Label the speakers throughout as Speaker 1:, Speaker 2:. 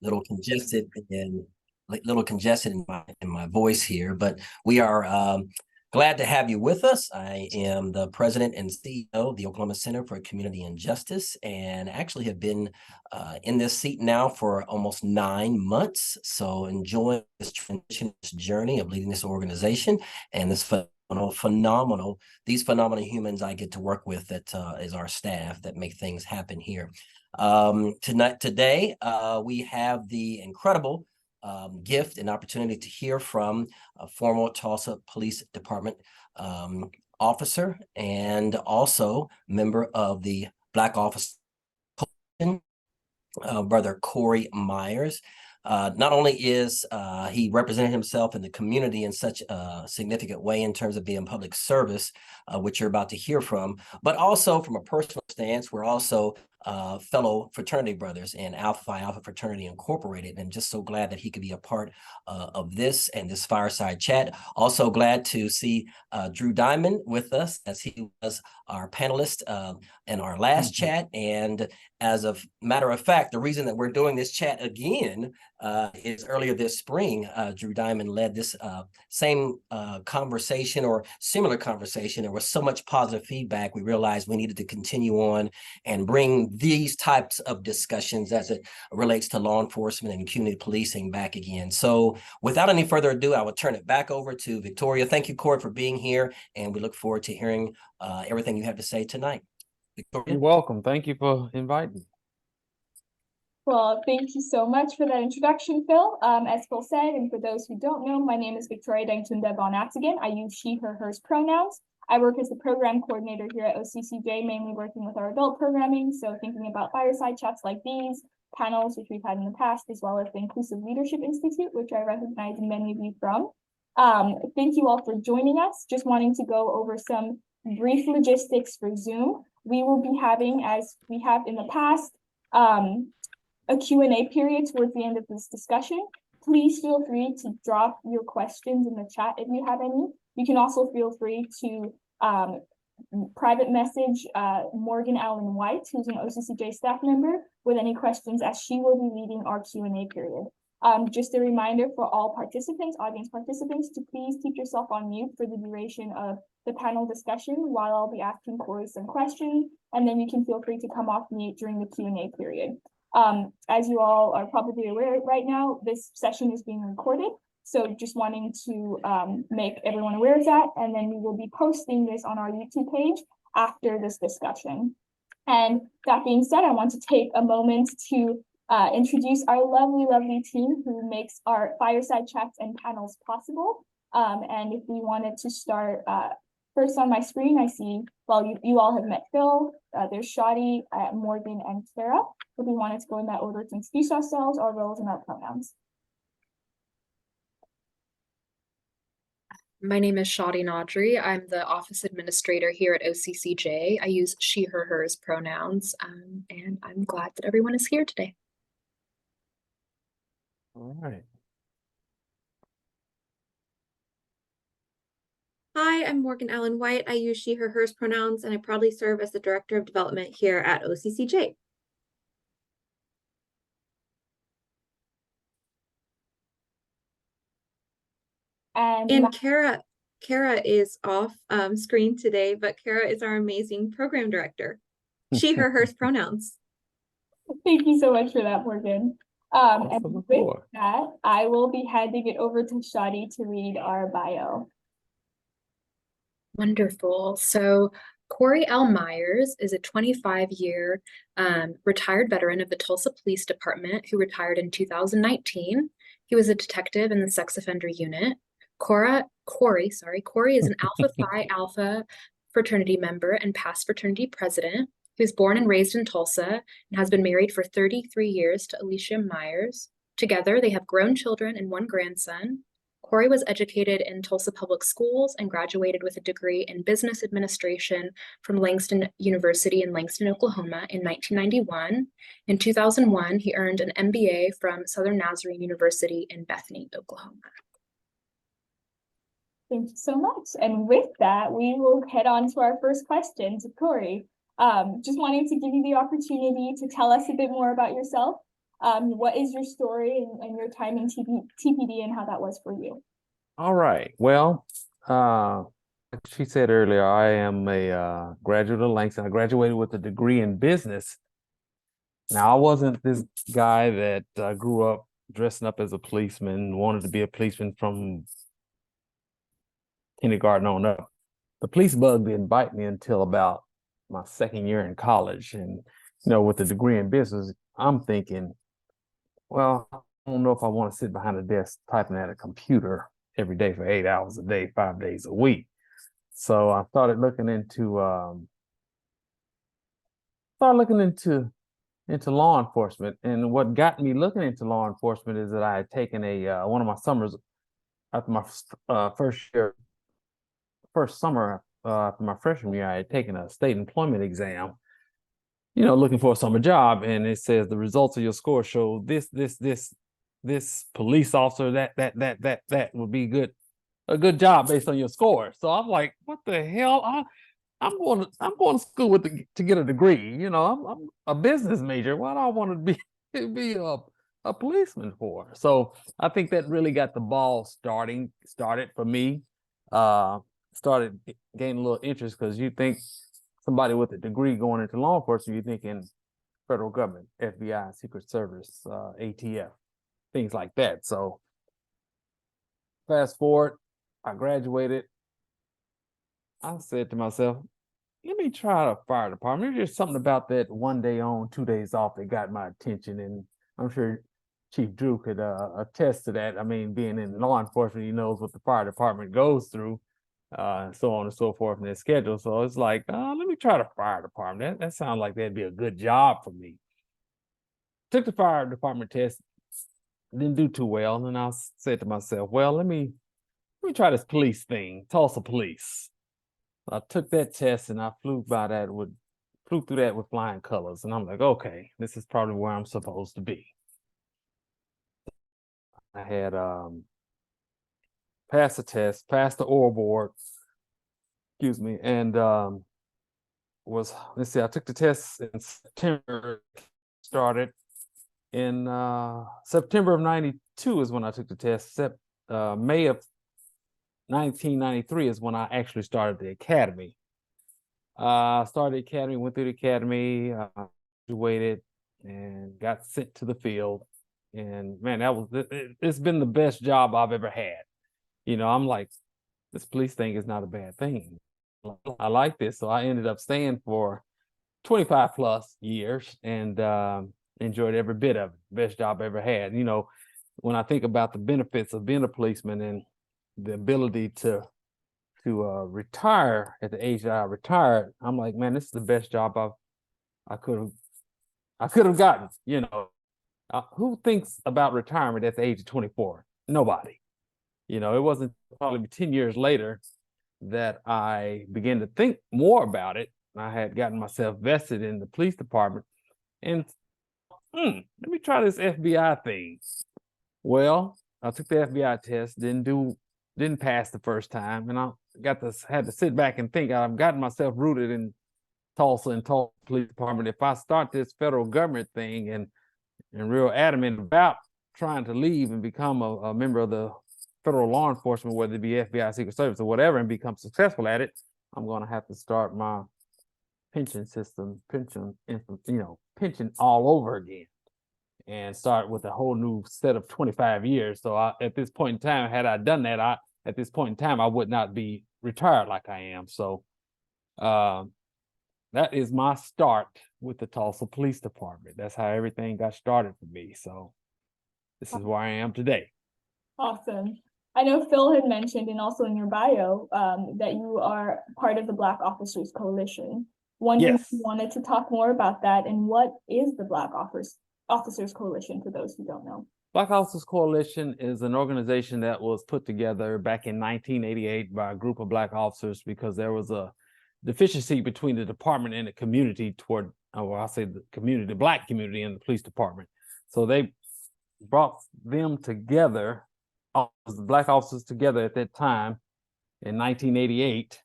Speaker 1: little congested and in my voice here, but we are glad to have you with us. I am the president and CEO of the Oklahoma Center for Community and Justice, and actually have been in this seat now for almost 9 months. So enjoying this transition, this journey of leading this organization and this phenomenal humans I get to work with that is our staff that make things happen here. Today, we have the incredible gift and opportunity to hear from a former Tulsa Police Department officer and also member of the Black Office Coalition, Brother Corey Myers. Not only is he represented himself in the community in such a significant way in terms of being public service, which you're about to hear from, but also from a personal stance, we're also fellow fraternity brothers in Alpha Phi Alpha Fraternity Incorporated. And I'm just so glad that he could be a part of this and this fireside chat. Also glad to see Drew Diamond with us, as he was our panelist in our last chat. And as a matter of fact, the reason that we're doing this chat again is earlier this spring, Drew Diamond led this same conversation or similar conversation. There was so much positive feedback. We realized we needed to continue on and bring these types of discussions as it relates to law enforcement and community policing back again. So without any further ado, I will turn it back over to Victoria. Thank you, Corey, for being here. And we look forward to hearing everything you have to say tonight. Victoria?
Speaker 2: You're welcome. Thank you for inviting.
Speaker 3: Well, thank you so much for that introduction, Phil. As Phil said, and for those who don't know, my name is Victoria Dengton Devon-Aptigan. I use she, her, hers pronouns. I work as the program coordinator here at OCCJ, mainly working with our adult programming. So thinking about fireside chats like these, panels, which we've had in the past, as well as the Inclusive Leadership Institute, which I recognize many of you from. Thank you all for joining us. Just wanting to go over some brief logistics for Zoom. We will be having, as we have in the past, a Q&A period towards the end of this discussion. Please feel free to drop your questions in the chat if you have any. You can also feel free to private message Morgan Allen White, who's an OCCJ staff member, with any questions, as she will be leading our Q&A period. Just a reminder for all participants, audience participants, to please keep yourself on mute for the duration of the panel discussion while I'll be asking Corey some questions, and then you can feel free to come off mute during the Q&A period. As you all are probably aware right now, this session is being recorded. So just wanting to make everyone aware of that. And then we will be posting this on our YouTube page after this discussion. And that being said, I want to take a moment to introduce our lovely team who makes our fireside chats and panels possible. And if we wanted to start first on my screen, I see, well, you all have met Phil, there's Shadi, Morgan, and Kara. If we wanted to go in that order to introduce ourselves, our roles, and our pronouns.
Speaker 4: My name is Shadi Nadri. I'm the office administrator here at OCCJ. I use she, her, hers pronouns, and I'm glad that everyone is here today.
Speaker 2: All right.
Speaker 5: Hi, I'm Morgan Allen White. I use she, her, hers pronouns, and I proudly serve as the Director of Development here at OCCJ. And Kara is off screen today, but Kara is our amazing program director. She, her, hers pronouns.
Speaker 3: Thank you so much for that, Morgan. And with that, I will be handing it over to Shadi to read our bio.
Speaker 4: Wonderful. So Corey L. Myers is a 25-year retired veteran of the Tulsa Police Department who retired in 2019. He was a detective in the sex offender unit. Corey is an Alpha Phi Alpha fraternity member and past fraternity president. He was born and raised in Tulsa and has been married for 33 years to Alicia Myers. Together, they have grown children and one grandson. Corey was educated in Tulsa Public Schools and graduated with a degree in business administration from Langston University in Langston, Oklahoma in 1991. In 2001, he earned an MBA from Southern Nazarene University in Bethany, Oklahoma.
Speaker 3: Thank you so much. And with that, we will head on to our first question to Corey. Just wanting to give you the opportunity to tell us a bit more about yourself, What is your story and your time in TPD and how that was for you?
Speaker 2: All right. Well, like she said earlier, I am a graduate of Langston. I graduated with a degree in business. Now, I wasn't this guy that grew up dressing up as a policeman, wanted to be a policeman from kindergarten on up. The police bug didn't bite me until about my second year in college. And, with a degree in business, I'm thinking, well, I don't know if I want to sit behind a desk typing at a computer every day for 8 hours a day, 5 days a week. So I started looking into law enforcement. And what got me looking into law enforcement is that I had taken one of my summers after my first summer after my freshman year. I had taken a state employment exam, looking for a summer job, and it says the results of your score show this police officer that would be a good job based on your score. So I'm like, what the hell? I'm going to school to get a degree. I'm a business major. Why do I want to be a policeman for? So I think that really got the ball started for me. Started gaining a little interest, because you think somebody with a degree going into law enforcement, you're thinking federal government, FBI, Secret Service, ATF, things like that. So fast forward, I graduated. I said to myself, let me try the fire department. There's something about that 1 day on, 2 days off that got my attention. And I'm sure Chief Drew could attest to that. I mean, being in law enforcement, he knows what the fire department goes through, so on and so forth in their schedule. So it's like, let me try the fire department. That sounds like that'd be a good job for me. Took the fire department test, didn't do too well. And I said to myself, well, let me try this police thing, Tulsa Police. I took that test and I flew through that with flying colors. And I'm like, okay, this is probably where I'm supposed to be. I had passed the test, passed the oral board, and I took the test in September, started in September of 92 is when I took the test. May of 1993 is when I actually started the academy. Started the academy, went through the academy, graduated, and got sent to the field. And man, it's been the best job I've ever had. I'm like, this police thing is not a bad thing. I like this. So I ended up staying for 25 plus years and enjoyed every bit of it. Best job I ever had. When I think about the benefits of being a policeman and the ability to retire at the age that I retired, I'm like, man, this is the best job I could have gotten. Who thinks about retirement at the age of 24? Nobody. It wasn't probably 10 years later that I began to think more about it. I had gotten myself vested in the police department, and let me try this FBI thing. Well, I took the FBI test, didn't pass the first time, and I had to sit back and think. I've gotten myself rooted in Tulsa and Tulsa Police Department. If I start this federal government thing and real adamant about trying to leave and become a member of the federal law enforcement, whether it be FBI, Secret Service, or whatever, and become successful at it, I'm going to have to start my pension system, pension all over again, and start with a whole new set of 25 years. So at this point in time, had I done that, at this point in time, I would not be retired like I am. So that is my start with the Tulsa Police Department. That's how everything got started for me. So this is where I am today.
Speaker 3: Awesome. I know Phil had mentioned, and also in your bio, that you are part of the Black Officers Coalition. Wondering if you wanted to talk more about that, and what is the Black Officers Coalition for those who don't know?
Speaker 2: Black Officers Coalition is an organization that was put together back in 1988 by a group of Black officers because there was a deficiency between the department and the community the Black community and the police department. So they brought them together, the Black officers together at that time in 1988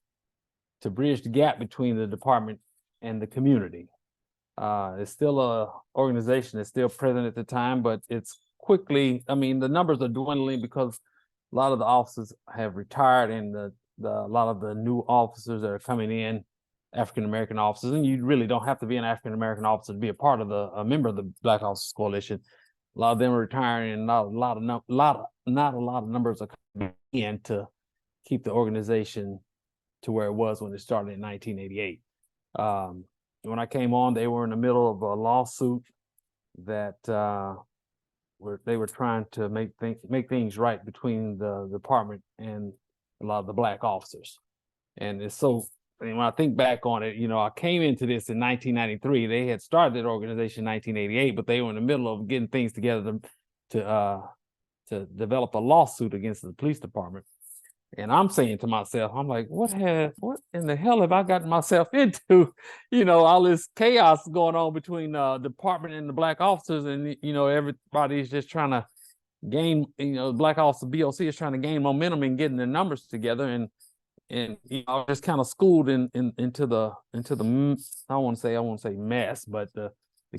Speaker 2: to bridge the gap between the department and the community. It's still a organization that's still present at the time, but it's quickly, I mean, the numbers are dwindling because a lot of the officers have retired, and a lot of the new officers that are coming in, African-American officers, and you really don't have to be an African-American officer to be a member of the Black Officers Coalition. A lot of them are retiring, and not a lot of numbers are coming in to keep the organization to where it was when it started in 1988. When I came on, they were in the middle of a lawsuit that they were trying to make things right between the department and a lot of the Black officers. And it's so, I mean, when I think back on it, I came into this in 1993. They had started that organization in 1988, but they were in the middle of getting things together to develop a lawsuit against the police department. And I'm saying to myself, I'm like, what in the hell have I gotten myself into? All this chaos going on between the department and the Black officers, and everybody's just trying to gain, Black Officer BOC is trying to gain momentum and getting the numbers together, and I was just kind of schooled into the I won't say mess, but the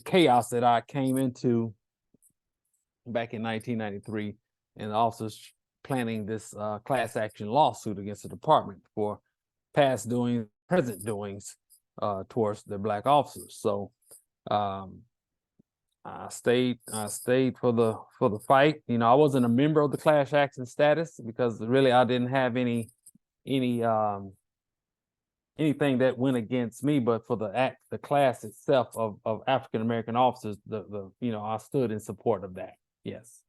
Speaker 2: chaos that I came into back in 1993, and the officers planning this class action lawsuit against the department for past doings, present doings towards the Black officers. So I stayed for the fight. I wasn't a member of the class action status because really I didn't have anything that went against me, but for the class itself of African American officers, I stood in support of that. Yes.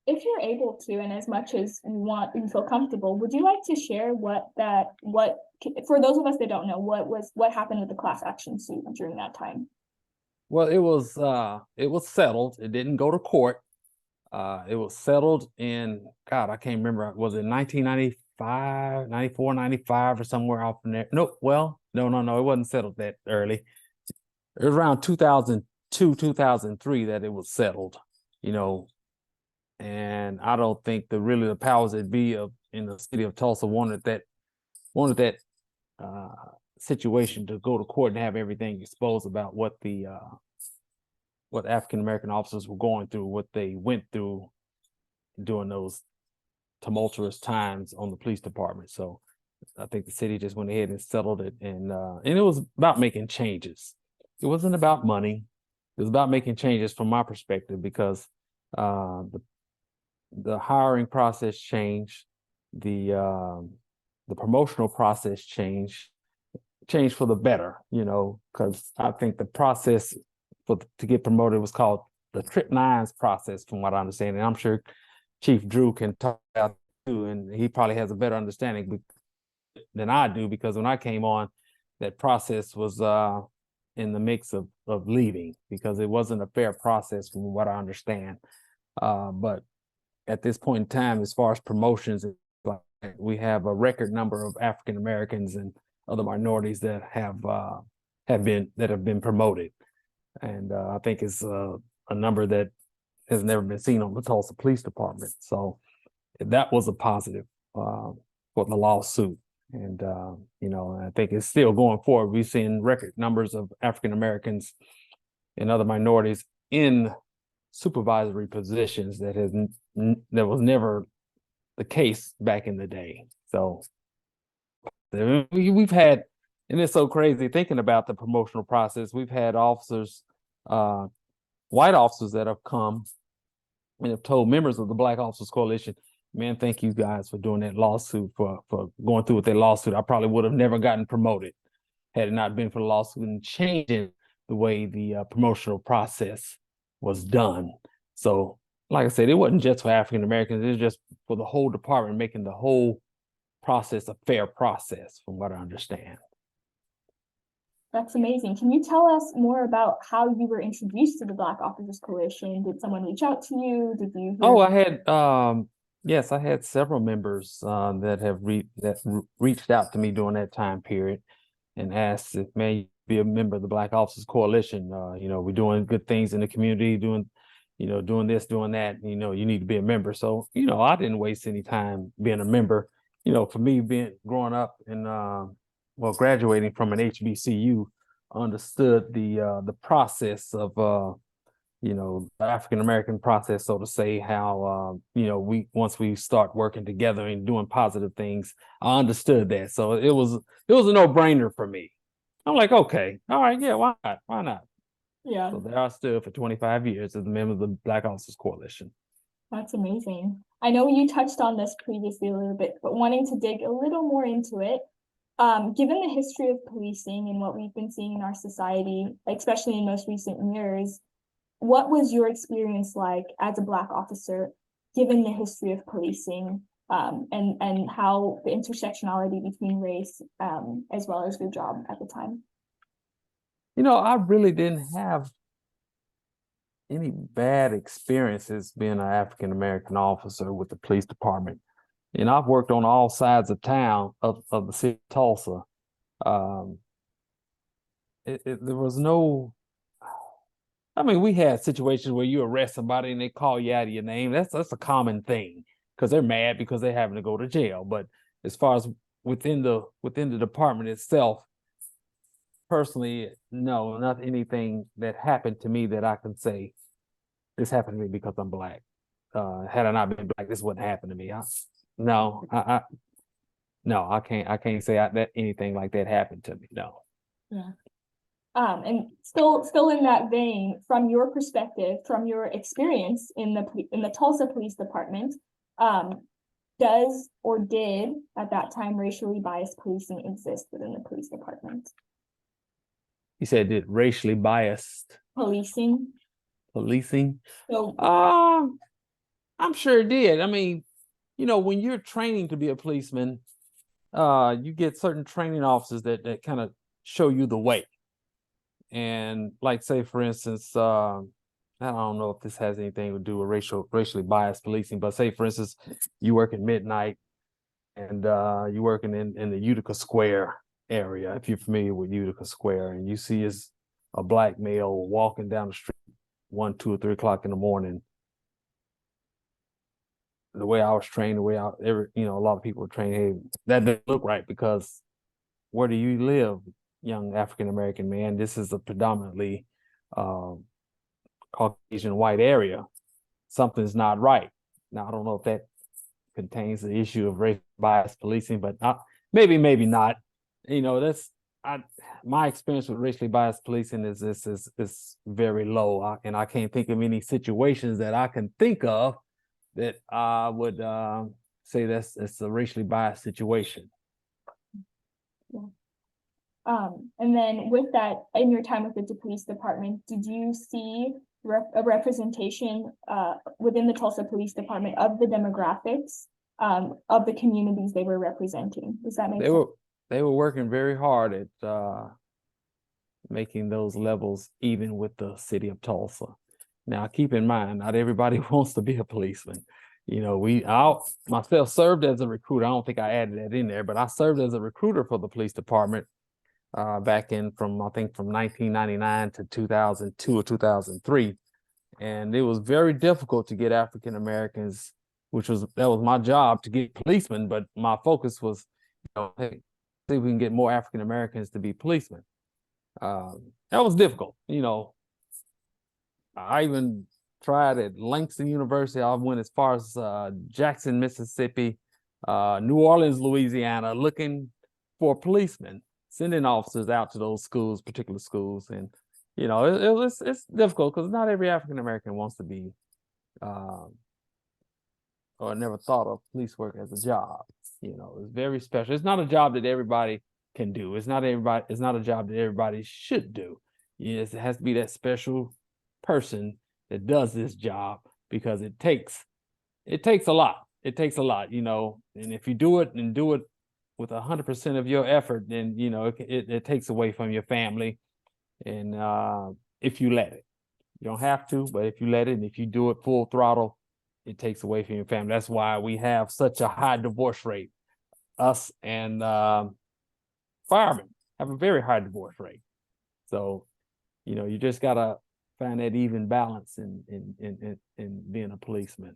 Speaker 3: If you're able to, and as much as you feel comfortable, would you like to share what for those of us that don't know, what happened with the class action suit during that time?
Speaker 2: Well, it was settled. It didn't go to court. It was settled in, God, I can't remember. Was it 1995, 94, 95, or somewhere off in there? No, it wasn't settled that early. It was around 2002, 2003 that it was settled, and I don't think the powers that be in the city of Tulsa wanted that situation to go to court and have everything exposed about what African American officers were going through, what they went through during those tumultuous times on the police department. So I think the city just went ahead and settled it, and it was about making changes. It wasn't about money. It was about making changes from my perspective, because the hiring process changed, the promotional process changed for the better, because I think the process to get promoted was called the Trip Nines process, from what I understand. And I'm sure Chief Drew can talk about it too, and he probably has a better understanding than I do, because when I came on, that process was in the mix of leaving, because it wasn't a fair process from what I understand. But at this point in time, as far as promotions, we have a record number of African Americans and other minorities that have been promoted, and I think it's a number that has never been seen on the Tulsa Police Department. So that was a positive for the lawsuit, and I think it's still going forward. We've seen record numbers of African Americans and other minorities in supervisory positions that was never the case back in the day. So we've had, and it's so crazy thinking about the promotional process. We've had officers, white officers, that have come and have told members of the Black Officers Coalition, man, thank you guys for doing that lawsuit, for going through with that lawsuit. I probably would have never gotten promoted had it not been for the lawsuit and changing the way the promotional process was done. So, like I said, it wasn't just for African Americans, it was just for the whole department, making the whole process a fair process, from what I understand.
Speaker 3: That's amazing. Can you tell us more about how you were introduced to the Black Officers Coalition? Did someone reach out to you? Did you hear?
Speaker 2: Oh, I had yes, I had several members that have reached out to me during that time period and asked if may be a member of the Black Officers Coalition. We're doing good things in the community, doing this, doing that. You need to be a member. So, I didn't waste any time being a member. For me, growing up and graduating from an HBCU, understood the process of you know, the African American process, so to say, how you know, once we start working together and doing positive things, I understood that. So it was a no-brainer for me. I'm like, okay, all right, yeah, why not? Why not?
Speaker 3: Yeah,
Speaker 2: So there I stood for 25 years as a member of the Black Officers Coalition.
Speaker 3: that's amazing. I know you touched on this previously a little bit, but wanting to dig a little more into it, given the history of policing and what we've been seeing in our society, especially in most recent years, what was your experience like as a Black officer, given the history of policing, and how the intersectionality between race, as well as your job at the time?
Speaker 2: You know, I really didn't have any bad experiences being an African American officer with the police department. You know, I've worked on all sides of town of the city of Tulsa. There was no, I mean, we had situations where you arrest somebody and they call you out of your name. That's a common thing because they're mad because they're having to go to jail. But as far as within the department itself, personally, no, not anything that happened to me that I can say this happened to me because I'm Black. Had I not been Black, this wouldn't happen to me. No, I can't say that anything like that happened to me. No.
Speaker 3: Yeah. And still in that vein, from your perspective, from your experience in the Tulsa Police Department, does or did at that time racially biased policing exist within the police department?
Speaker 2: You said did racially biased
Speaker 3: Policing.
Speaker 2: So I'm sure it did. I mean, you know, when you're training to be a policeman, you get certain training officers that kind of show you the way. And like, say, for instance, I don't know if this has anything to do with racially biased policing, but say, for instance, you work at midnight and you're working in the Utica Square area, if you're familiar with Utica Square, and you see a Black male walking down the street 1, 2, or 3 o'clock in the morning. The way I was trained, the way you know, a lot of people were trained, hey, that doesn't look right because where do you live, young African American man? This is a predominantly Caucasian white area. Something's not right. Now, I don't know if that contains the issue of race bias policing, but maybe not. You know, my experience with racially biased policing is very low, and I can't think of any situations that I can think of that I would say it's a racially biased situation.
Speaker 3: Yeah. And then with that, in your time with the police department, did you see a representation within the Tulsa Police Department of the demographics of the communities they were representing? Does that make sense?
Speaker 2: They were working very hard at making those levels even with the city of Tulsa. Now, keep in mind, not everybody wants to be a policeman. You know, I myself served as a recruiter. I don't think I added that in there, but I served as a recruiter for the police department back from 1999 to 2002 or 2003. And it was very difficult to get African Americans, that was my job, to get policemen, but my focus was, you know, hey, see if we can get more African Americans to be policemen. That was difficult, you know. I even tried at Langston University. I went as far as Jackson, Mississippi, New Orleans, Louisiana, looking for policemen, sending officers out to those schools, particular schools. And, you know, it's difficult because not every African American wants to be or never thought of police work as a job. You know, it's very special. It's not a job that everybody can do. It's not a job that everybody should do. Yes, it has to be that special person that does this job because it takes a lot. It takes a lot, you know, and if you do it with 100% of your effort, then, you know, it takes away from your family. And if you let it, you don't have to, but if you let it, and if you do it full throttle, it takes away from your family. That's why we have such a high divorce rate. Us and firemen have a very high divorce rate. So, you know, you just gotta find that even balance in being a policeman.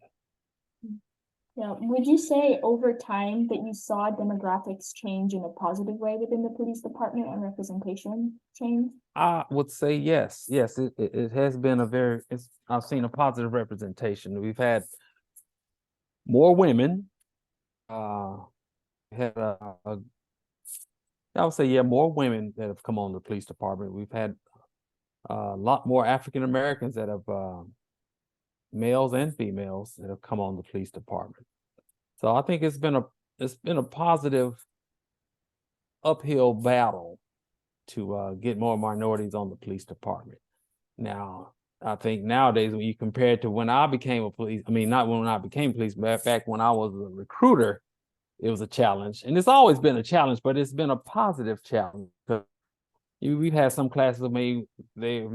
Speaker 3: Yeah, would you say over time that you saw demographics change in a positive way within the police department and representation change?
Speaker 2: I would say yes. Yes, it has been I've seen a positive representation. We've had more women. Had I would say, yeah, more women that have come on the police department. We've had a lot more African Americans that have males and females that have come on the police department. So I think it's been a positive uphill battle to get more minorities on the police department. Now, I think nowadays when you compare it to when I became not when I became police, but back when I was a recruiter, it was a challenge. And it's always been a challenge, but it's been a positive challenge. We've had some classes of they've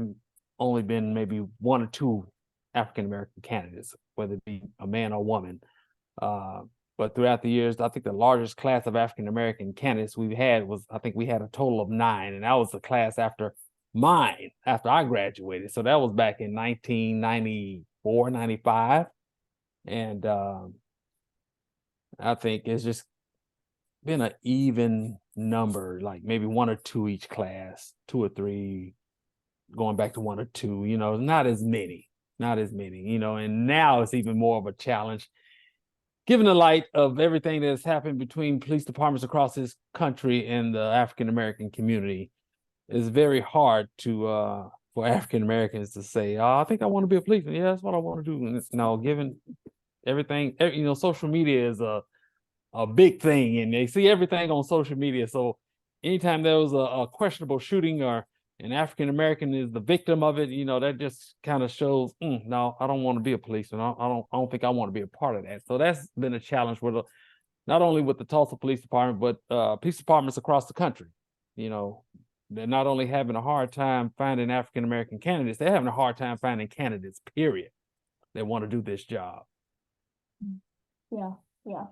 Speaker 2: only been maybe one or two African-American candidates, whether it be a man or woman. But throughout the years, I think the largest class of African-American candidates we've had I think we had a total of 9. And that was the class after I graduated. So that was back in 1994, 95. And I think it's just been an even number, like maybe 1 or 2 each class, 2 or 3, going back to 1 or 2, not as many, and now it's even more of a challenge. Given the light of everything that's happened between police departments across this country and the African-American community, it's very hard for African Americans to say, "Oh, I think I want to be a policeman. Yeah, that's what I want to do." And now, given everything, social media is a big thing, and they see everything on social media. So anytime there was a questionable shooting or an African American is the victim of it, that just kind of shows, no, I don't want to be a policeman. I don't think I want to be a part of that. So that's been a challenge with not only with the Tulsa Police Department, but police departments across the country. They're not only having a hard time finding African American candidates, they're having a hard time finding candidates, period, that want to do this job.
Speaker 3: Yeah, yeah.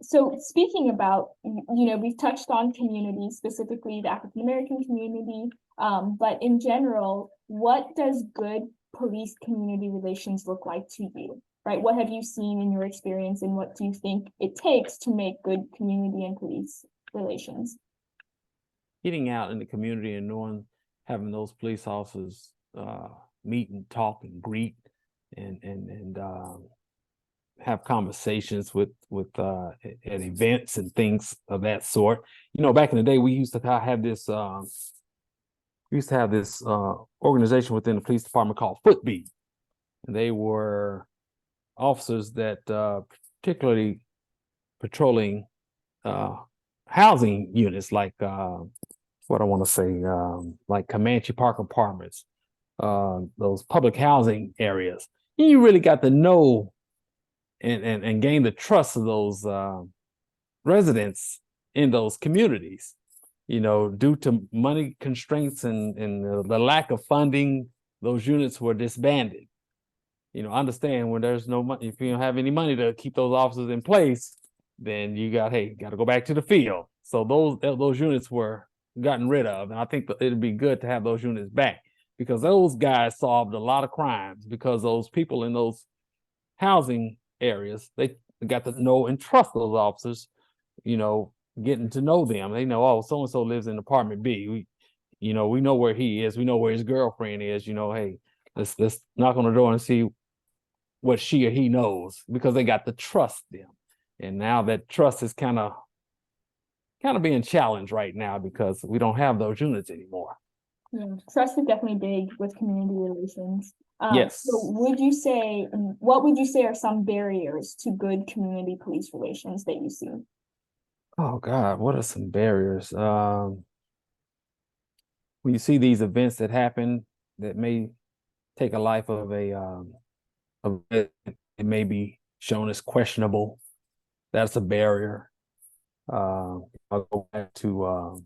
Speaker 3: So speaking about, we've touched on communities, specifically the African American community, but in general, what does good police community relations look like to you, right? What have you seen in your experience, and what do you think it takes to make good community and police relations?
Speaker 2: Getting out in the community and having those police officers meet and talk and greet and have conversations with at events and things of that sort. Back in the day, we used to have this organization within the police department called Footbeat, and they were officers that particularly patrolling housing units like like Comanche Park Apartments, those public housing areas. And you really got to know and gain the trust of those residents in those communities. Due to money constraints and the lack of funding, those units were disbanded. Understand when there's no money, if you don't have any money to keep those officers in place, then you got to go back to the field. So those units were gotten rid of, and I think it'd be good to have those units back, because those guys solved a lot of crimes, because those people in those housing areas, they got to know and trust those officers, getting to know them. They know, oh, so-and-so lives in apartment B. We know where he is. We know where his girlfriend is. Hey, let's knock on the door and see what she or he knows, because they got to trust them. And now that trust is kind of being challenged right now, because we don't have those units anymore.
Speaker 3: Yeah, trust is definitely big with community relations.
Speaker 2: Yes.
Speaker 3: So what would you say are some barriers to good community police relations that you see?
Speaker 2: Oh God, what are some barriers? When you see these events that happen that may take a life of it may be shown as questionable, that's a barrier. I'll go back to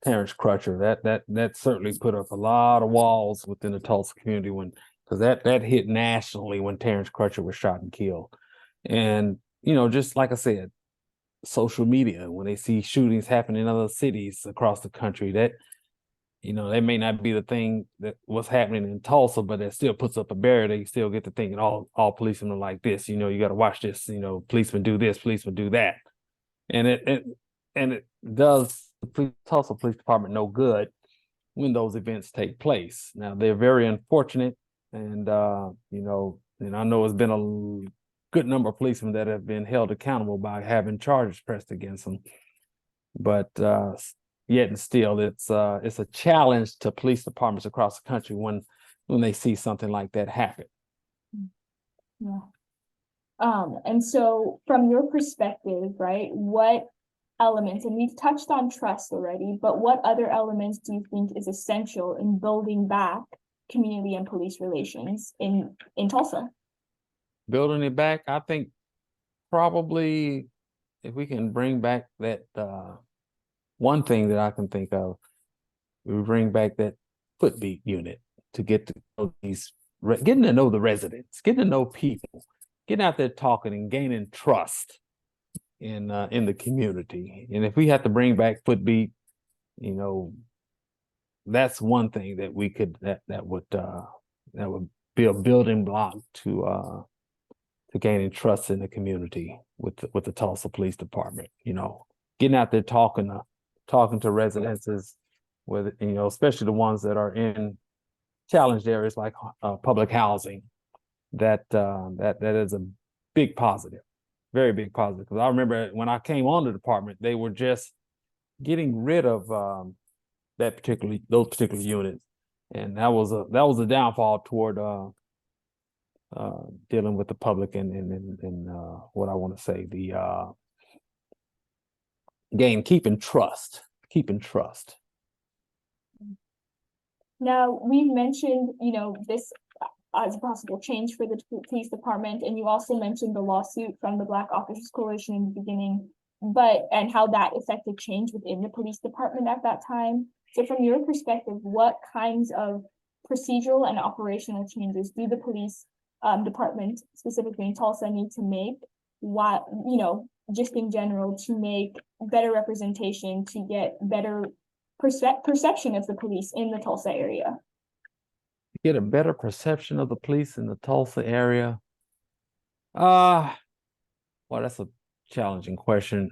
Speaker 2: Terrence Crutcher. That certainly put up a lot of walls within the Tulsa community, because that hit nationally when Terrence Crutcher was shot and killed. And just like I said, social media, when they see shootings happen in other cities across the country, you know, that may not be the thing that was happening in Tulsa, but it still puts up a barrier. They still get to thinking all policemen are like this. You know, you got to watch this. You know, policemen do this, policemen do that, and it does the Tulsa Police Department no good when those events take place. Now they're very unfortunate, and you know, and I know it's been a good number of policemen that have been held accountable by having charges pressed against them, but yet and still, it's a challenge to police departments across the country when they see something like that happen.
Speaker 3: Yeah. And so from your perspective, right, what elements, and we've touched on trust already, but what other elements do you think is essential in building back community and police relations in Tulsa?
Speaker 2: Building it back, I think probably if we can bring back that one thing that I can think of, we bring back that footbeat unit to get to know getting to know the residents, getting to know people, getting out there talking and gaining trust in the community. And if we have to bring back footbeat, you know, that's one thing that we could that would be a building block to gaining trust in the community with the Tulsa Police Department. You know, getting out there talking to residences, with, you know, especially the ones that are in challenged areas like public housing. That is a big positive, very big positive. Because I remember when I came on the department, they were just getting rid of those particular units, and that was a downfall toward dealing with the public and what I want to say, the keeping trust.
Speaker 3: Now, we've mentioned, you know, this as a possible change for the police department, and you also mentioned the lawsuit from the Black Officers Coalition in the beginning, and how that affected change within the police department at that time. So from your perspective, what kinds of procedural and operational changes do the police department, specifically in Tulsa, need to make, what, you know, just in general, to make better representation, to get better perception of the police in the Tulsa area?
Speaker 2: Get a better perception of the police in the Tulsa area. Well, that's a challenging question.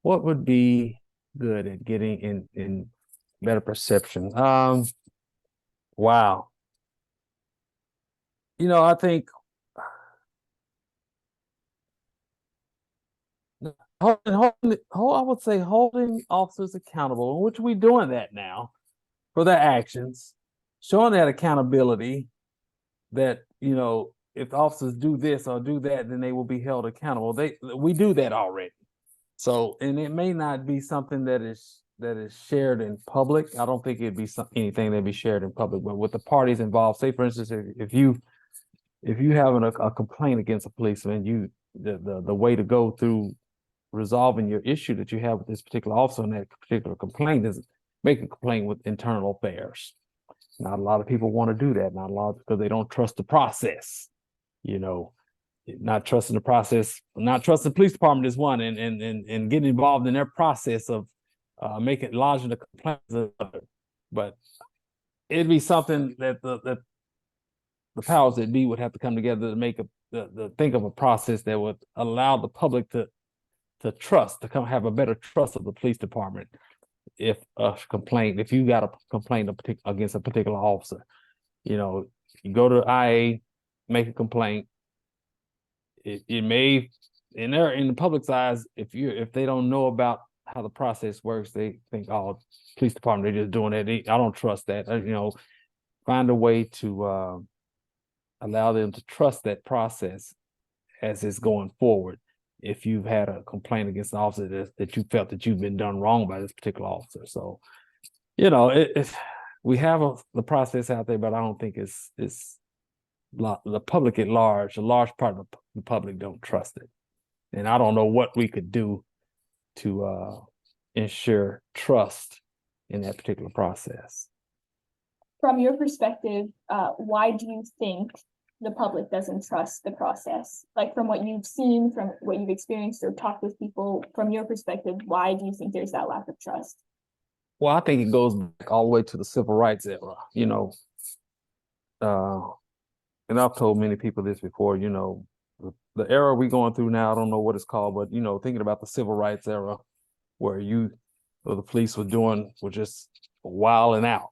Speaker 2: What would be good at getting in better perception? Wow. You know, I think I would say holding officers accountable, which we're doing that now for their actions, showing that accountability, that, you know, if officers do this or do that, then they will be held accountable. We do that already. So, and it may not be something that is shared in public. I don't think it'd be anything that'd be shared in public, but with the parties involved, say for instance, if you having a complaint against a policeman, the way to go through resolving your issue that you have with this particular officer and that particular complaint is make a complaint with internal affairs. Not a lot of people want to do that. Not a lot, because they don't trust the process. You know, not trusting the process, not trusting the police department is one, and getting involved in their process of lodging the complaints is another. But it'd be something that the powers that be would have to come together to make think of a process that would allow the public to trust, to have a better trust of the police department. If you got a complaint against a particular officer, you know, you go to IA, make a complaint. It may, in the public's eyes, if they don't know about how the process works, they think, oh, police department, they're just doing that. I don't trust that. You know, find a way to allow them to trust that process as it's going forward. If you've had a complaint against an officer that you felt that you've been done wrong by this particular officer. So, you know, we have the process out there, but I don't think it's the public at large, a large part of the public don't trust it. And I don't know what we could do to ensure trust in that particular process.
Speaker 3: From your perspective, why do you think the public doesn't trust the process? Like, from what you've seen, from what you've experienced or talked with people, from your perspective, why do you think there's that lack of trust?
Speaker 2: Well, I think it goes back all the way to the civil rights era, uh, and I've told many people this before, the era we're going through now, I don't know what it's called, but, thinking about the civil rights era where the police were just wilding out,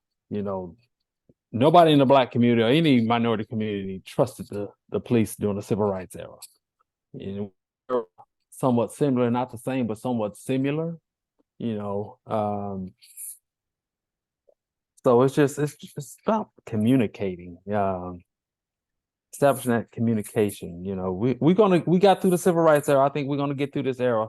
Speaker 2: nobody in the Black community or any minority community trusted the police during the civil rights era. Somewhat similar, not the same, but somewhat similar, so it's just about communicating, establishing that communication. We got through the civil rights era. I think we're gonna get through this era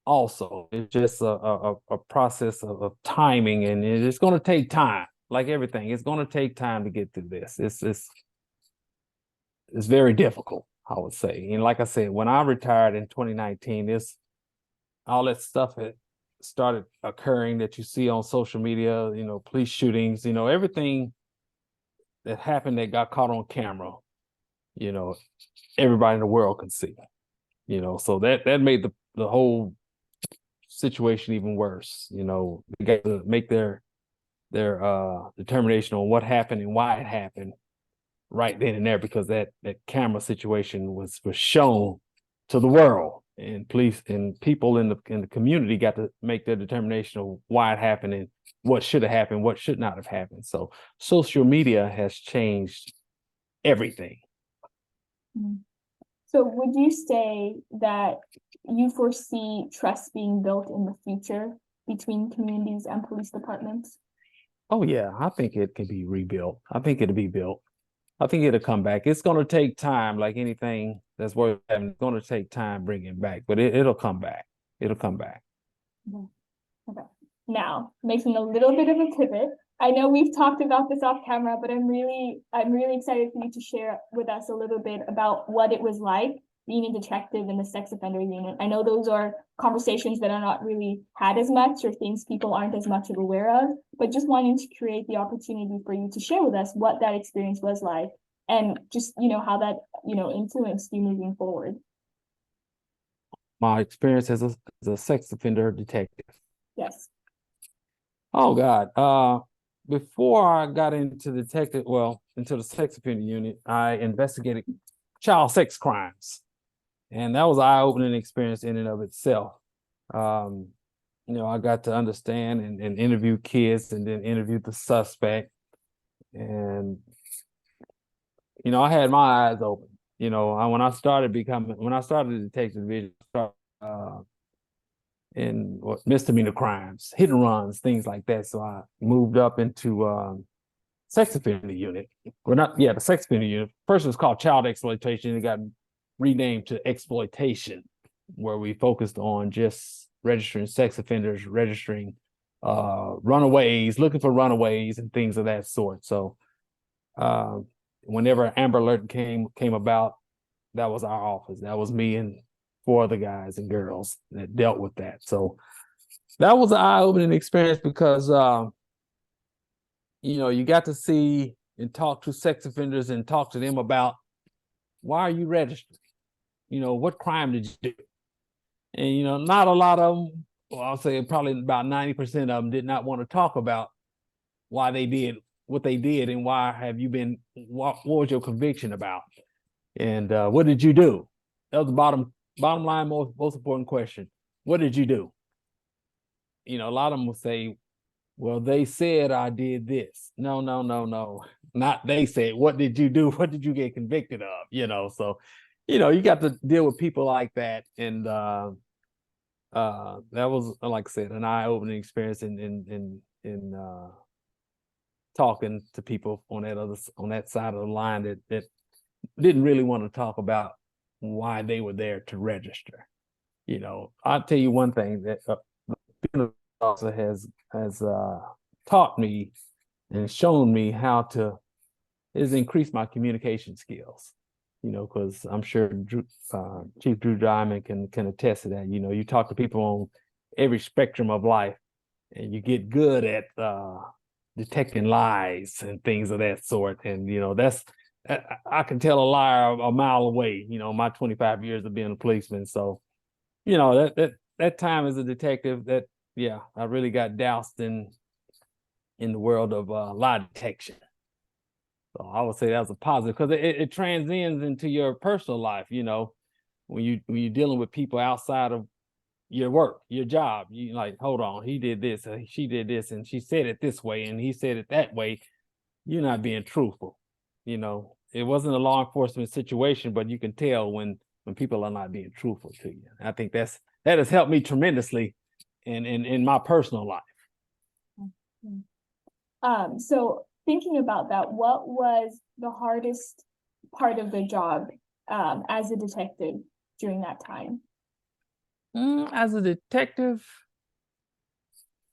Speaker 2: also. It's just a process of timing, and it's gonna take time. Like everything, it's gonna take time to get through this. It's very difficult, I would say. And like I said, when I retired in 2019, all that stuff had started occurring that you see on social media, police shootings, everything that happened that got caught on camera, everybody in the world can see, so that made the whole situation even worse. They got to make their determination on what happened and why it happened right then and there, because that camera situation was shown to the world, and police and people in the community got to make their determination of why it happened and what should have happened, what should not have happened. So social media has changed everything.
Speaker 3: So would you say that you foresee trust being built in the future between communities and police departments?
Speaker 2: Oh yeah, I think it can be rebuilt. I think it'll be built. I think it'll come back. It's going to take time, like anything that's worth having. It's going to take time bringing it back, but it'll come back. It'll come back.
Speaker 3: Okay. Now, making a little bit of a pivot. I know we've talked about this off camera, but I'm really excited for you to share with us a little bit about what it was like being a detective in the sex offender unit. I know those are conversations that are not really had as much, or things people aren't as much aware of, but just wanting to create the opportunity for you to share with us what that experience was like, and just, how that, influenced you moving forward.
Speaker 2: My experience as a sex offender detective.
Speaker 3: Yes.
Speaker 2: Oh God. Before I got into into the sex offender unit, I investigated child sex crimes. And that was an eye-opening experience in and of itself. I got to understand and interview kids, and then interview the suspect. And, I had my eyes open. When I started the detective division, in misdemeanor crimes, hit and runs, things like that. So I moved up into sex offender unit. The sex offender unit. First it was called child exploitation. It got renamed to exploitation, where we focused on just registering sex offenders, registering runaways, looking for runaways and things of that sort. So whenever Amber Alert came about, that was our office. That was me and 4 other guys and girls that dealt with that. So that was an eye-opening experience because you got to see and talk to sex offenders and talk to them about, why are you registered? What crime did you do? And, not a lot of them, well, I'll say probably about 90% of them did not want to talk about why they did what they did, and what was your conviction about? And what did you do? That was the bottom line, most important question. What did you do? A lot of them will say, well, they said I did this. No. Not they said, what did you do? What did you get convicted of? So, you got to deal with people like that. And that was, like I said, an eye-opening experience in talking to people on that side of the line that didn't really want to talk about why they were there to register. I'll tell you one thing that being an officer has taught me and shown me how to increase my communication skills. Because I'm sure Chief Drew Diamond can attest to that. You talk to people on every spectrum of life, and you get good at detecting lies and things of that sort. And I can tell a liar a mile away. My 25 years of being a policeman. So, that time as a detective, that yeah, I really got doused in the world of lie detection. So I would say that was a positive because it transcends into your personal life. You know, when you're dealing with people outside of your work, your job, you like, hold on, he did this, she did this, and she said it this way, and he said it that way. You're not being truthful. You know, it wasn't a law enforcement situation, but you can tell when people are not being truthful to you. I think that has helped me tremendously in my personal life.
Speaker 3: So thinking about that, what was the hardest part of the job as a detective during that time?
Speaker 2: As a detective,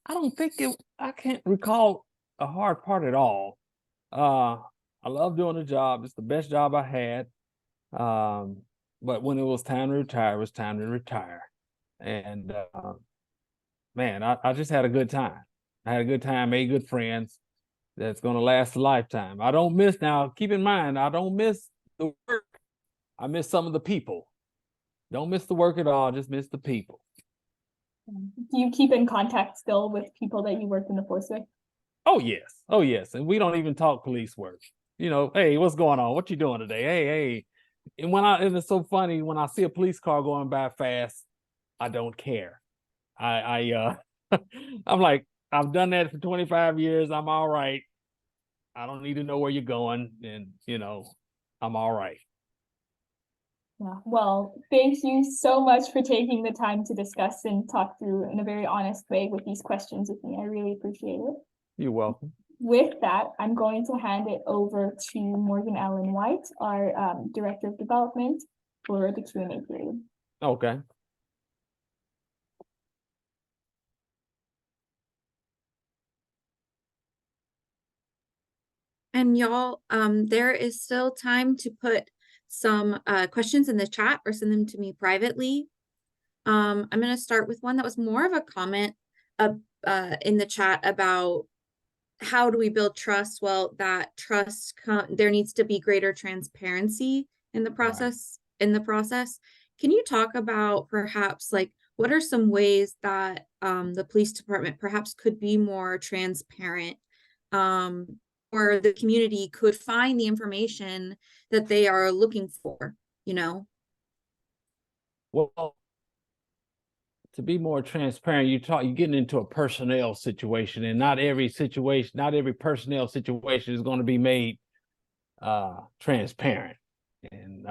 Speaker 2: I can't recall a hard part at all. I love doing the job. It's the best job I had. But when it was time to retire, it was time to retire. And man, I just had a good time. I had a good time, made good friends that's going to last a lifetime. I don't miss, now keep in mind, I don't miss the work. I miss some of the people. Don't miss the work at all, just miss the people.
Speaker 3: Do you keep in contact still with people that you worked in the force with?
Speaker 2: Oh yes. And we don't even talk police work. You know, hey, what's going on? What you doing today? Hey. And it's so funny when I see a police car going by fast, I don't care. I'm like, I've done that for 25 years. I'm all right. I don't need to know where you're going, and you know, I'm all right.
Speaker 3: Yeah. Well, thank you so much for taking the time to discuss and talk through in a very honest way with these questions with me. I really appreciate it.
Speaker 2: You're welcome.
Speaker 3: With that, I'm going to hand it over to Morgan Allen White, our Director of Development, for the Q&A period.
Speaker 2: Okay.
Speaker 5: And y'all, there is still time to put some questions in the chat or send them to me privately. I'm going to start with one that was more of a comment in the chat about how do we build trust? Well, that trust, there needs to be greater transparency in the process. Right. In the process, can you talk about perhaps like what are some ways that the police department perhaps could be more transparent, where the community could find the information that they are looking for? You know.
Speaker 2: Well, to be more transparent, you're getting into a personnel situation, and not every personnel situation is going to be made transparent. And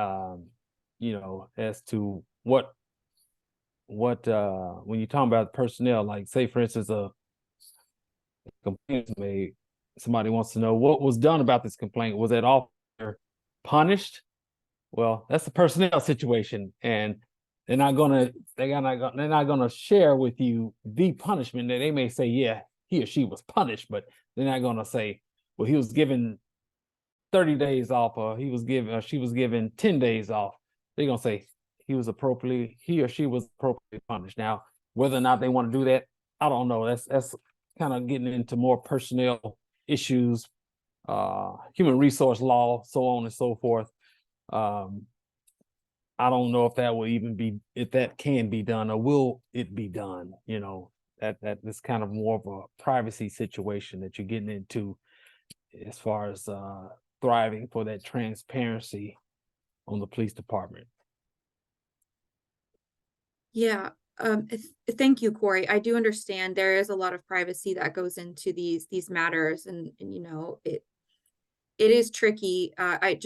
Speaker 2: you know, as to what when you're talking about personnel, like say for instance, a complaint is made, somebody wants to know what was done about this complaint. Was that officer punished? Well, that's a personnel situation, and they're not gonna share with you the punishment. That they may say, yeah, he or she was punished, but they're not gonna say, well, he was given 30 days off, or she was given 10 days off. They're gonna say he or she was appropriately punished. Now, whether or not they want to do that, I don't know. That's kind of getting into more personnel issues, human resource law, so on and so forth. I don't know if that can be done, or will it be done. You know, that is kind of more of a privacy situation that you're getting into as far as thriving for that transparency on the police department.
Speaker 5: Yeah. Thank you, Corey. I do understand there is a lot of privacy that goes into these matters, and you know, it is tricky. I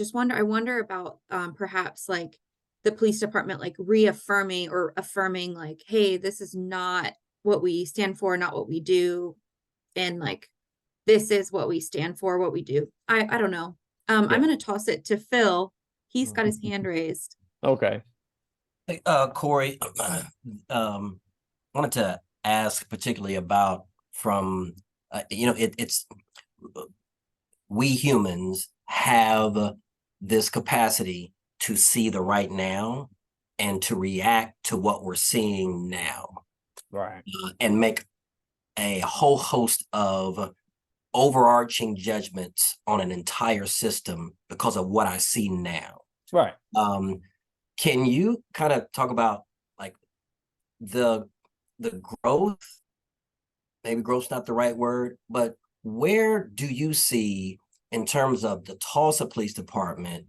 Speaker 5: wonder about perhaps like the police department like reaffirming or affirming like, hey, this is not what we stand for, not what we do, and like this is what we stand for, what we do. I don't know. Yeah. I'm going to toss it to Phil. He's got his hand raised.
Speaker 2: Okay.
Speaker 1: Hey, Corey, wanted to ask particularly about from, you know, it's we humans have this capacity to see the right now and to react to what we're seeing now.
Speaker 2: Right.
Speaker 1: And make a whole host of overarching judgments on an entire system because of what I see now.
Speaker 2: Right.
Speaker 1: Can you kind of talk about like the growth maybe growth's not the right word, but where do you see in terms of the Tulsa Police Department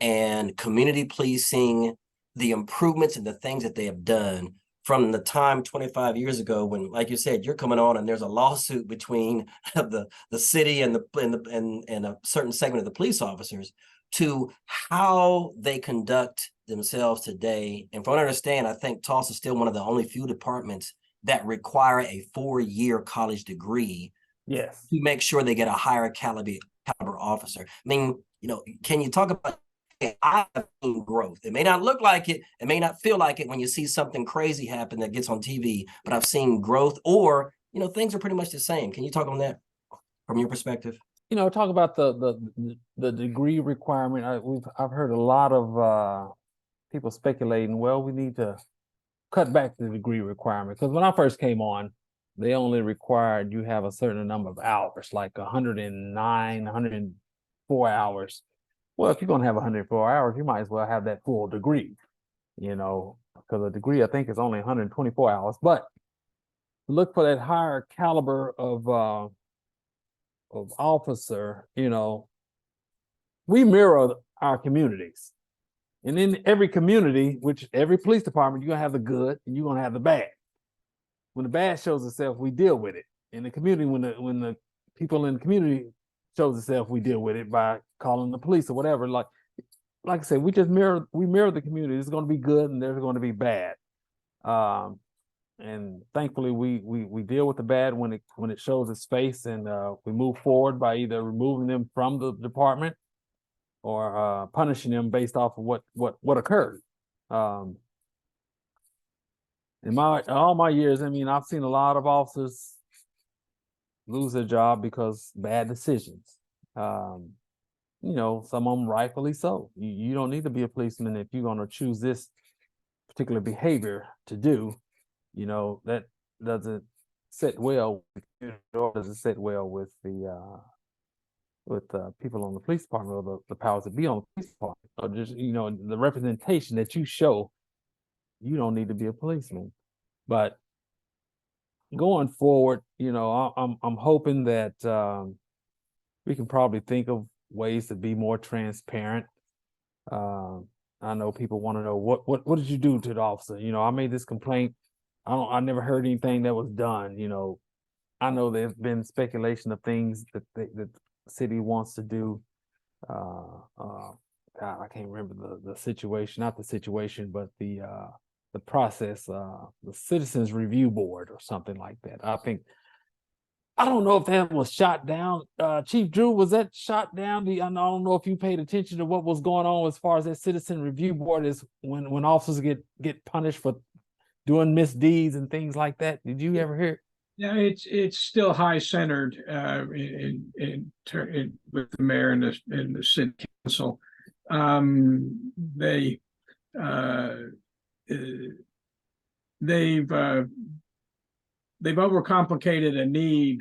Speaker 1: and community policing, the improvements and the things that they have done from the time 25 years ago when, like you said, you're coming on and there's a lawsuit between the city and a certain segment of the police officers, to how they conduct themselves today? And from what I understand, I think Tulsa is still one of the only few departments that require a 4-year college degree
Speaker 2: Yes.
Speaker 1: to make sure they get a higher caliber officer. I mean, can you talk about, I have seen growth. It may not look like it, it may not feel like it when you see something crazy happen that gets on TV, but I've seen growth, or things are pretty much the same. Can you talk on that from your perspective?
Speaker 2: Talk about the degree requirement. I've heard a lot of people speculating, well, we need to cut back the degree requirement, because when I first came on, they only required you have a certain number of hours, like 109, 104 hours. Well, if you're going to have 104 hours, you might as well have that full degree, because a degree, I think, is only 124 hours. But look for that higher caliber of officer. We mirror our communities. And in every community, which every police department, you're going to have the good and you're going to have the bad. When the bad shows itself, we deal with it. In the community, when the people in the community shows itself, we deal with it by calling the police or whatever. Like I said, we mirror the community. There's going to be good and there's going to be bad. And thankfully, we deal with the bad when it shows its face, and we move forward by either removing them from the department or punishing them based off of what occurred. In all my years, I mean, I've seen a lot of officers lose their job because bad decisions. Some of them rightfully so. You don't need to be a policeman if you're going to choose this particular behavior to do. That doesn't sit well with the community, or doesn't sit well with the people on the police department, or the powers that be on the police department, or just the representation that you show. You don't need to be a policeman. But going forward, I'm hoping that we can probably think of ways to be more transparent. I know people want to know what did you do to the officer? I made this complaint. I never heard anything that was done. I know there's been speculation of things that the city wants to do. God, I can't remember the situation, not the situation, but the process, the Citizens Review Board or something like that. I don't know if that was shot down. Chief Drew, was that shot down? I don't know if you paid attention to what was going on as far as that Citizen Review Board is when officers get punished for doing misdeeds and things like that. Did you ever hear?
Speaker 6: Yeah, it's still high centered with the mayor and the city council. They've overcomplicated a need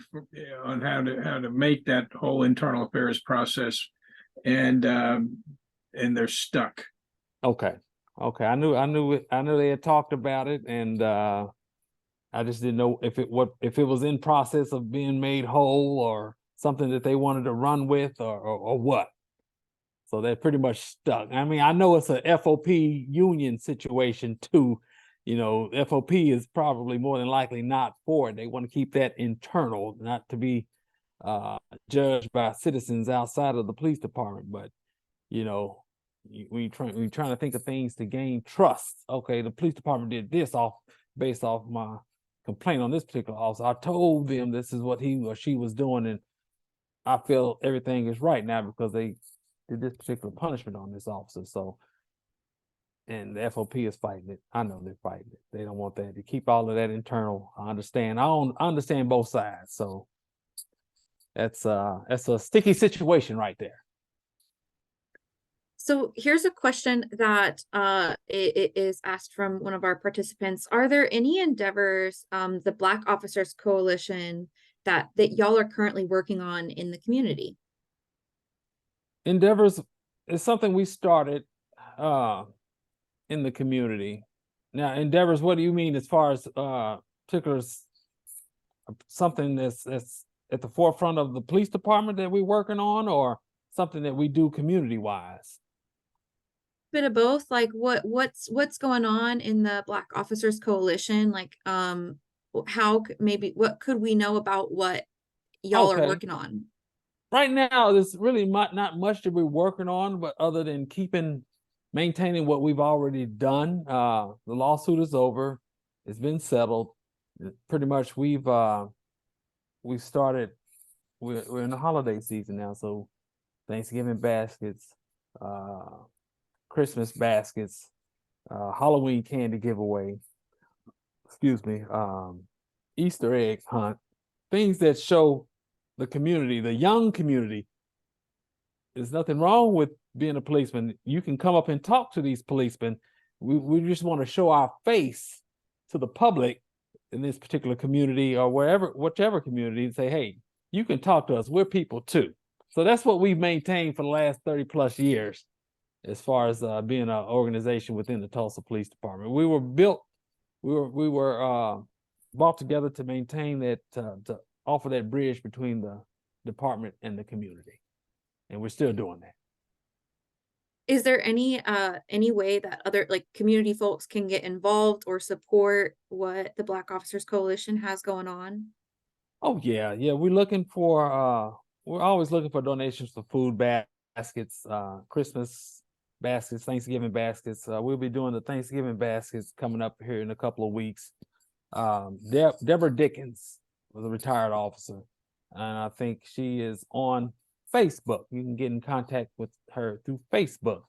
Speaker 6: on how to make that whole internal affairs process, and they're stuck.
Speaker 2: Okay. I knew they had talked about it, and I just didn't know if it was in process of being made whole, or something that they wanted to run with, or what. So they're pretty much stuck. I mean, I know it's a FOP union situation too. FOP is probably more than likely not for it. They want to keep that internal, not to be judged by citizens outside of the police department. But we trying to think of things to gain trust. Okay, the police department did this based off my complaint on this particular officer. I told them this is what he or she was doing, and I feel everything is right now because they did this particular punishment on this officer. So, and the FOP is fighting it. I know they're fighting it. They don't want that to keep all of that internal. I understand. I understand both sides. So that's a sticky situation right there.
Speaker 5: So here's a question that it is asked from one of our participants. Are there any endeavors, the Black Officers Coalition, that y'all are currently working on in the community?
Speaker 2: Endeavors is something we started in the community. Now, endeavors, what do you mean as far as particular something that's at the forefront of the police department that we're working on, or something that we do community wise?
Speaker 5: Bit of both, like what's going on in the Black Officers Coalition? Like, maybe what could we know about what y'all are
Speaker 2: Okay.
Speaker 5: working on?
Speaker 2: Right now, there's really not much that we're working on, but other than maintaining what we've already done. The lawsuit is over. It's been settled. Pretty much we've started, we're in the holiday season now, so Thanksgiving baskets, Christmas baskets, Halloween candy giveaway, excuse me, Easter egg hunt, things that show the community, the young community. There's nothing wrong with being a policeman. You can come up and talk to these policemen. We just want to show our face to the public in this particular community or whichever community, and say, hey, you can talk to us. We're people too. So that's what we've maintained for the last 30 plus years, as far as being an organization within the Tulsa Police Department. We were brought together to maintain that, to offer that bridge between the department and the community. And we're still doing that.
Speaker 5: Is there any way that other like community folks can get involved or support what the Black Officers Coalition has going on?
Speaker 2: Oh yeah. We're always looking for donations for food baskets, Christmas baskets, Thanksgiving baskets. We'll be doing the Thanksgiving baskets coming up here in a couple of weeks. Deborah Dickens was a retired officer, and I think she is on Facebook. You can get in contact with her through Facebook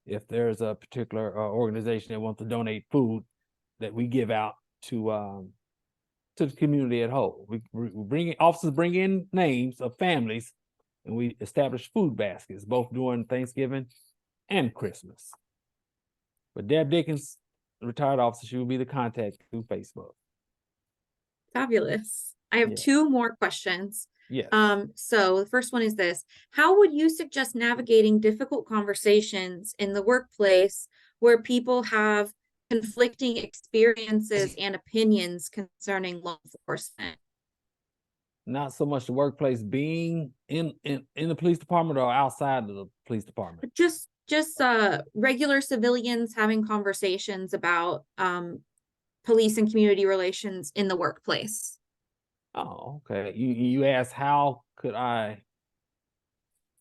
Speaker 2: if there's a particular organization that wants to donate food that we give out to the community at whole. Officers bring in names of families, and we establish food baskets both during Thanksgiving and Christmas. But Deb Dickens, retired officer, she will be the contact through Facebook.
Speaker 5: Fabulous. I have
Speaker 2: Yeah.
Speaker 5: 2 more questions.
Speaker 2: Yes.
Speaker 5: So the first one is this: how would you suggest navigating difficult conversations in the workplace where people have conflicting experiences and opinions concerning law enforcement?
Speaker 2: Not so much the workplace, being in the police department or outside of the police department.
Speaker 5: Just regular civilians having conversations about police and community relations in the workplace.
Speaker 2: Oh, okay. You asked how could I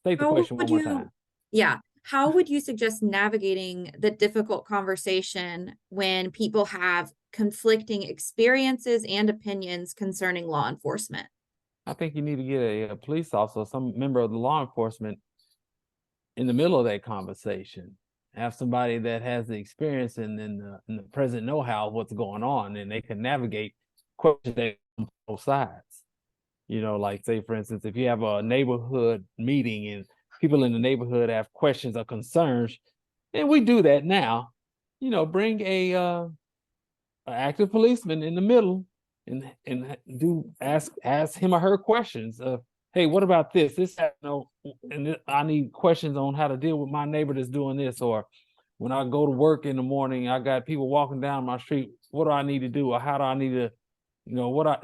Speaker 2: state the
Speaker 5: How
Speaker 2: question
Speaker 5: would
Speaker 2: one more
Speaker 5: you-
Speaker 2: time?
Speaker 5: Yeah. How would you suggest navigating the difficult conversation when people have conflicting experiences and opinions concerning law enforcement?
Speaker 2: I think you need to get a police officer, some member of the law enforcement in the middle of that conversation. Have somebody that has the experience and the present know-how of what's going on, and they can navigate questions that on both sides. You know, like say, for instance, if you have a neighborhood meeting and people in the neighborhood have questions or concerns, and we do that now, you know, bring a active policeman in the middle and ask him or her questions of, hey, what about this? I need questions on how to deal with my neighbor that's doing this. Or when I go to work in the morning, I got people walking down my street. What do I need to do? Or how do I need to, you know,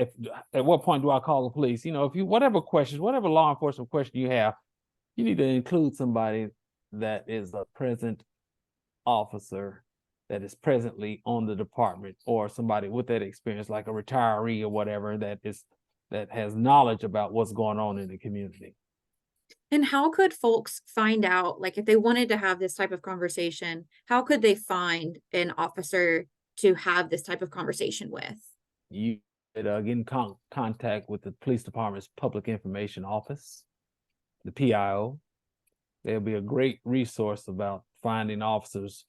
Speaker 2: at what point do I call the police? You know, whatever law enforcement question you have, you need to include somebody that is a present officer that is presently on the department, or somebody with that experience, like a retiree or whatever, that has knowledge about what's going on in the community.
Speaker 5: And how could folks find out, like if they wanted to have this type of conversation, how could they find an officer to have this type of conversation with?
Speaker 2: You could get in contact with the police department's public information office, the PIO. They'll be a great resource about finding officers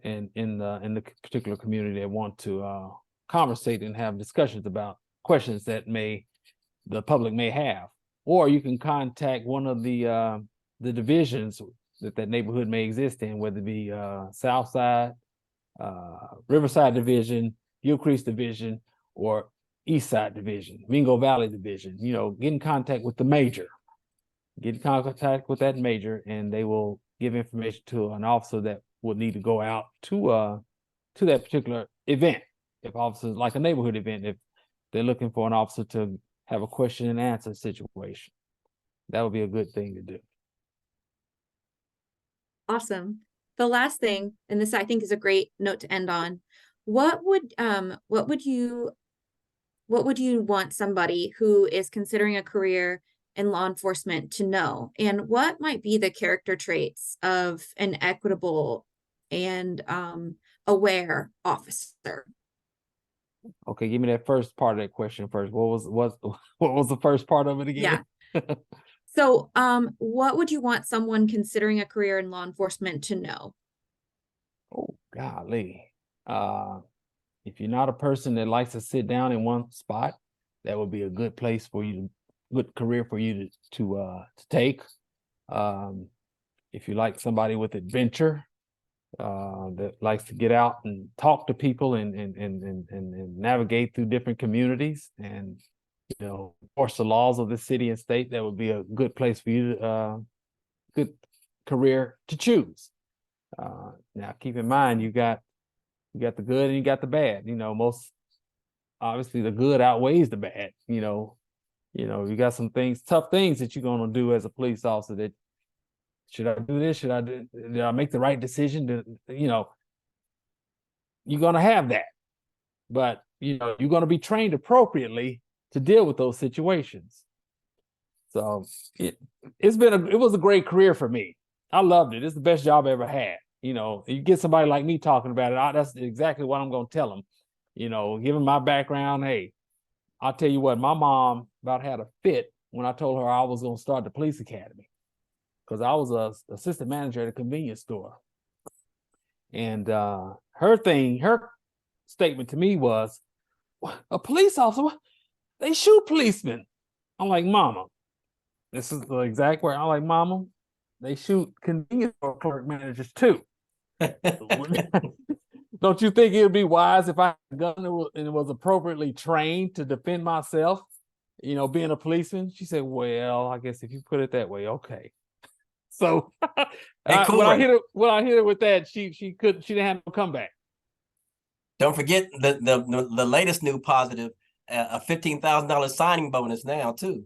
Speaker 2: in the particular community that want to conversate and have discussions about questions that the public may have. Or you can contact one of the divisions that neighborhood may exist in, whether it be Southside, Riverside Division, Gilcrease Division, or Eastside Division, Mingo Valley Division. You know, get in contact with the major. Get in contact with that major, and they will give information to an officer that would need to go out to that particular event. If officers, like a neighborhood event, if they're looking for an officer to have a question and answer situation. That would be a good thing to do.
Speaker 5: Awesome. The last thing, and this I think is a great note to end on, what would you want somebody who is considering a career in law enforcement to know? And what might be the character traits of an equitable and aware officer?
Speaker 2: Okay, give me that first part of that question first. What was the first part of it again?
Speaker 5: Yeah. So, what would you want someone considering a career in law enforcement to know?
Speaker 2: Oh, golly. If you're not a person that likes to sit down in one spot, that would be a good place for you good career for you to take. If you like somebody with adventure, that likes to get out and talk to people and navigate through different communities and, you know, enforce the laws of the city and state, that would be a good place for you to, good career to choose. Now keep in mind, you got the good and you got the bad. You know, most obviously the good outweighs the bad. You know, you got some things, tough things that you're gonna do as a police officer. That should I do this? Did I make the right decision? You know, you're gonna have that, but you know, you're gonna be trained appropriately to deal with those situations. So it was a great career for me. I loved it. It's the best job I ever had. You know, you get somebody like me talking about it, that's exactly what I'm going to tell them. You know, given my background, hey, I'll tell you what, my mom about had a fit when I told her I was going to start the police academy, because I was a assistant manager at a convenience store. And her statement to me was, a police officer, they shoot policemen. I'm like, Mama, this is the exact word. I'm like, Mama, they shoot convenience store clerk managers too. Don't you think it would be wise if I had a gun and was appropriately trained to defend myself, you know, being a policeman? She said, well, I guess if you put it that way, okay. So
Speaker 1: Hey,
Speaker 2: when I hit
Speaker 1: Corey,
Speaker 2: her with that, she didn't have no comeback.
Speaker 1: don't forget the latest new positive, a $15,000 signing bonus now too.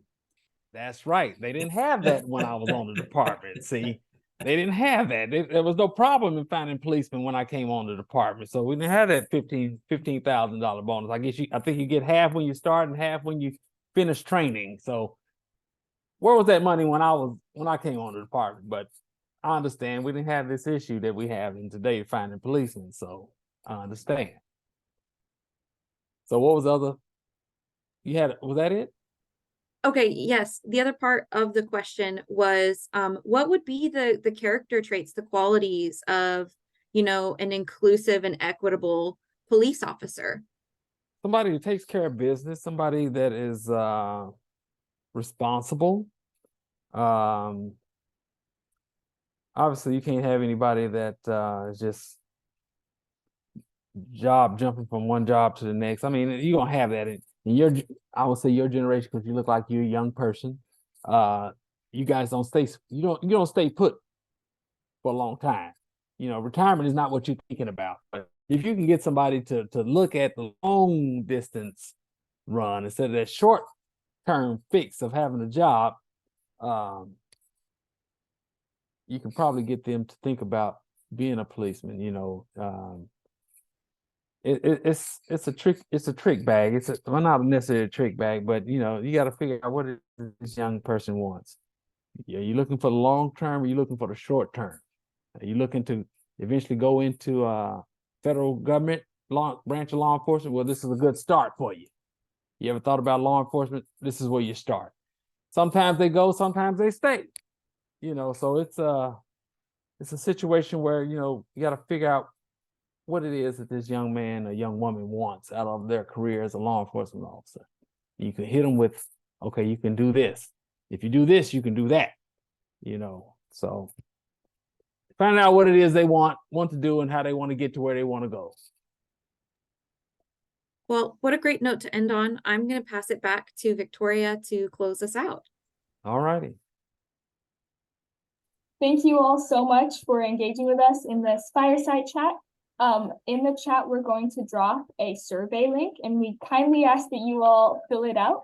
Speaker 2: That's right. They didn't have that when I was on the department. See, they didn't have that. There was no problem in finding policemen when I came on the department. So we didn't have that $15,000 bonus. I think you get half when you start and half when you finish training. So where was that money when I came on the department? But I understand we didn't have this issue that we have in today finding policemen. So I understand. So what was the other? Was that it?
Speaker 5: Okay, yes. The other part of the question was, what would be the character traits, the qualities of, you know, an inclusive and equitable police officer?
Speaker 2: Somebody who takes care of business, somebody that is responsible. Obviously, you can't have anybody that is just jumping from one job to the next. I mean, you're gonna have that in your, I would say your generation, because you look like you're a young person. You guys don't stay put for a long time. You know, retirement is not what you're thinking about. But if you can get somebody to look at the long distance run instead of that short term fix of having a job, you can probably get them to think about being a policeman. You know, it's a trick bag. Well, not necessarily a trick bag, but you know, you got to figure out what this young person wants. Are you looking for the long term, or are you looking for the short term? Are you looking to eventually go into federal government branch of law enforcement? Well, this is a good start for you. You ever thought about law enforcement? This is where you start. Sometimes they go, sometimes they stay. You know, so it's a situation where, you know, you got to figure out what it is that this young man or young woman wants out of their career as a law enforcement officer. You can hit them with, okay, you can do this. If you do this, you can do that. You know, so find out what it is they want to do and how they want to get to where they want to go.
Speaker 5: Well, what a great note to end on. I'm going to pass it back to Victoria to close us out.
Speaker 2: All righty.
Speaker 3: Thank you all so much for engaging with us in this fireside chat. In the chat, we're going to drop a survey link, and we kindly ask that you all fill it out.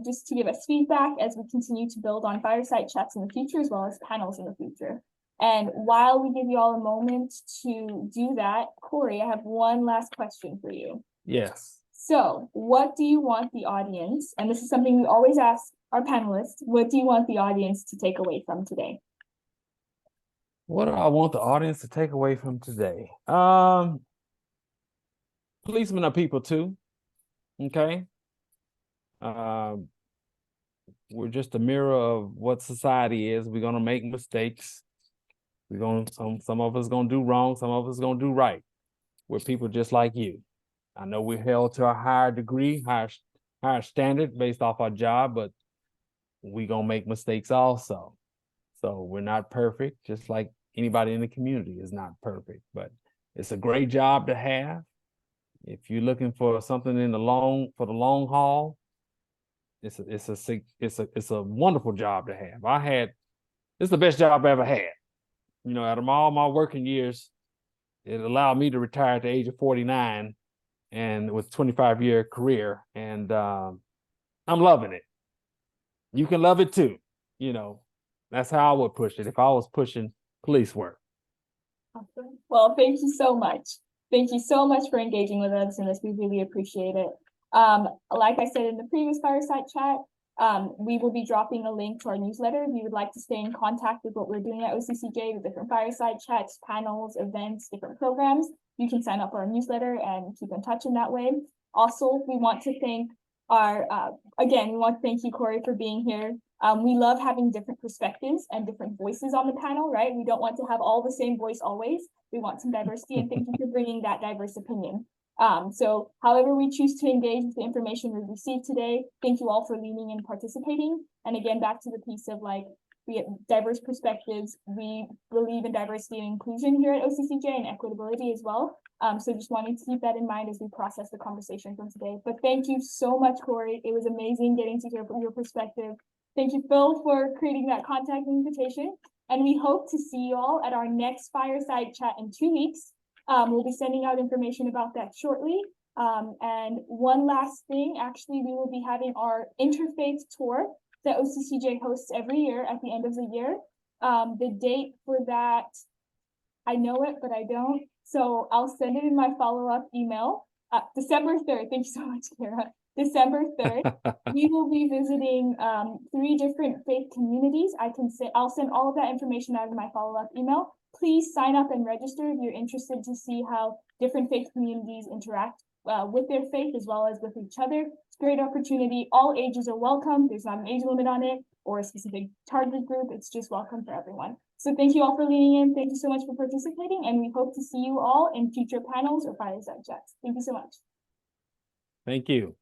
Speaker 3: Just to give us feedback as we continue to build on fireside chats in the future, as well as panels in the future. And while we give you all a moment to do that, Corey, I have one last question for you.
Speaker 2: Yes.
Speaker 3: So what do you want the audience, and this is something we always ask our panelists, what do you want the audience to take away from today?
Speaker 2: What do I want the audience to take away from today? Policemen are people too. Okay. We're just a mirror of what society is. We're gonna make mistakes. We're gonna some of us gonna do wrong, some of us gonna do right. We're people just like you. I know we're held to a higher degree, higher standard based off our job, but we gonna make mistakes also. So we're not perfect, just like anybody in the community is not perfect, but it's a great job to have. If you're looking for something for the long haul, it's a wonderful job to have. It's the best job I ever had. You know, out of all my working years, it allowed me to retire at the age of 49 and with 25-year career. And I'm loving it. You can love it too. You know, that's how I would push it if I was pushing police work.
Speaker 3: Awesome. Well, thank you so much. Thank you so much for engaging with us in this. We really appreciate it. Like I said in the previous fireside chat, we will be dropping a link to our newsletter. If you would like to stay in contact with what we're doing at OCCJ, with different fireside chats, panels, events, different programs, you can sign up for our newsletter and keep in touch in that way. Also, we want to thank we want to thank you, Corey, for being here. We love having different perspectives and different voices on the panel, right? We don't want to have all the same voice always. We want some diversity, and thank you for bringing that diverse opinion. So however we choose to engage with the information we received today, thank you all for leaning and participating. And again, back to the piece of like, we have diverse perspectives. We believe in diversity and inclusion here at OCCJ and equitability as well. So just wanting to keep that in mind as we process the conversation from today. But thank you so much, Corey. It was amazing getting to hear from your perspective. Thank you, Phil, for creating that contact invitation. And we hope to see you all at our next fireside chat in 2 weeks. We'll be sending out information about that shortly. And one last thing, actually, we will be having our interfaith tour that OCCJ hosts every year at the end of the year. The date for that, I know it, but I don't. So I'll send it in my follow-up email. December 3rd, thank you so much, Kara. December 3rd, we will be visiting 3 different faith communities. I'll send all of that information out in my follow-up email. Please sign up and register if you're interested to see how different faith communities interact with their faith as well as with each other. It's a great opportunity. All ages are welcome. There's not an age limit on it or a specific target group. It's just welcome for everyone. So thank you all for leaning in. Thank you so much for participating, and we hope to see you all in future panels or fireside chats. Thank you so much.
Speaker 2: Thank you.